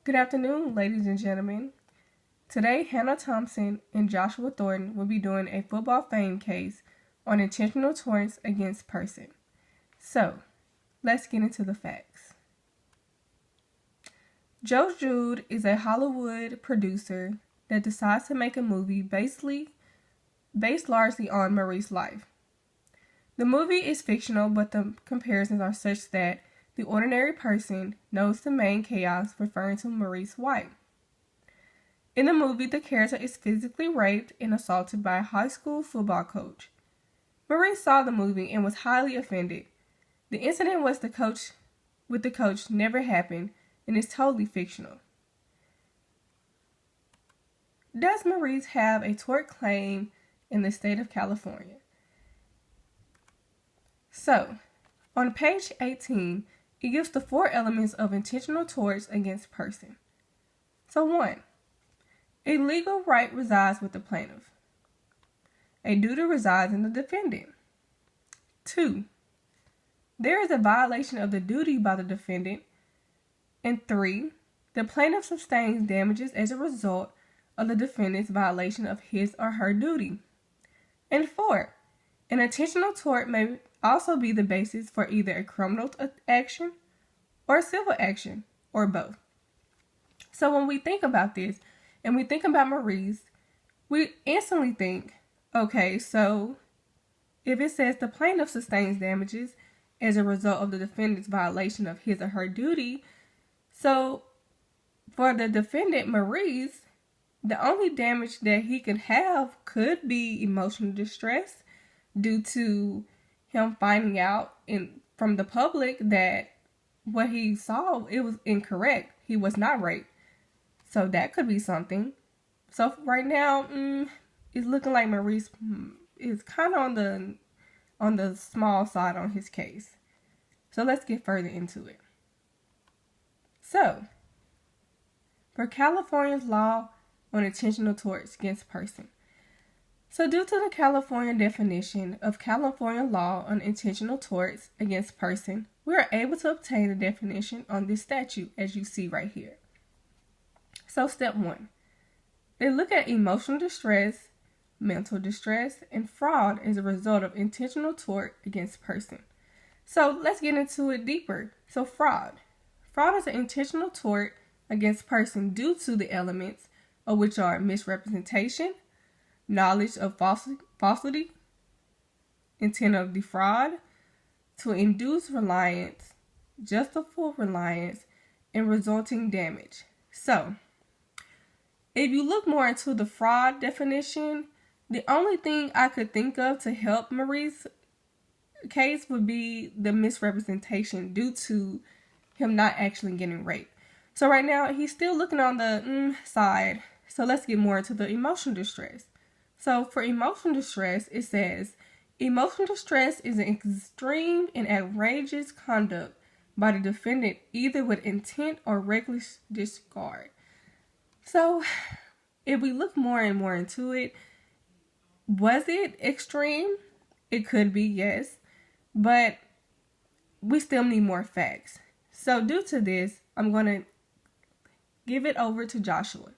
Good afternoon, ladies and gentlemen. Today, Hannah Thompson and Joshua Thornton will be doing a football fame case on intentional torts against person. So, let's get into the facts. Joe Jude is a Hollywood producer that decides to make a movie based largely on Marie's life. The movie is fictional, but the comparisons are such that the ordinary person knows the main chaos referring to Marie's wife. In the movie, the character is physically raped and assaulted by a high school football coach. Marie saw the movie and was highly offended. The incident with the coach never happened and is totally fictional. Does Marie have a tort claim in the state of California? So, on page 18, it gives the 4 elements of intentional torts against person. So 1. A legal right resides with the plaintiff. A duty resides in the defendant. 2. There is a violation of the duty by the defendant. And 3. The plaintiff sustains damages as a result of the defendant's violation of his or her duty. And 4. An intentional tort may also be the basis for either a criminal action or a civil action, or both. So when we think about this, and we think about Marie's, we instantly think, okay, so if it says the plaintiff sustains damages as a result of the defendant's violation of his or her duty, so for the defendant, Marie's, the only damage that he could have could be emotional distress due to him finding out from the public that what he saw, it was incorrect. He was not raped. So that could be something. So right now, it's looking like Maurice is kind of on the small side on his case. So let's get further into it. So, for California's law on intentional torts against person. So due to the California definition of California law on intentional torts against person, we are able to obtain a definition on this statute as you see right here. So step 1. They look at emotional distress, mental distress, and fraud as a result of intentional tort against person. So let's get into it deeper. So fraud. Fraud is an intentional tort against person due to the elements of which are misrepresentation, knowledge of falsity, intent of defraud, to induce reliance, justifiable reliance, and resulting damage. So, if you look more into the fraud definition, the only thing I could think of to help Marie's case would be the misrepresentation due to him not actually getting raped. So right now, he's still looking on the side. So let's get more into the emotional distress. So for emotional distress, it says, emotional distress is an extreme and outrageous conduct by the defendant, either with intent or reckless disregard. So if we look more and more into it, was it extreme? It could be, yes, but we still need more facts. So due to this, I'm going to give it over to Joshua.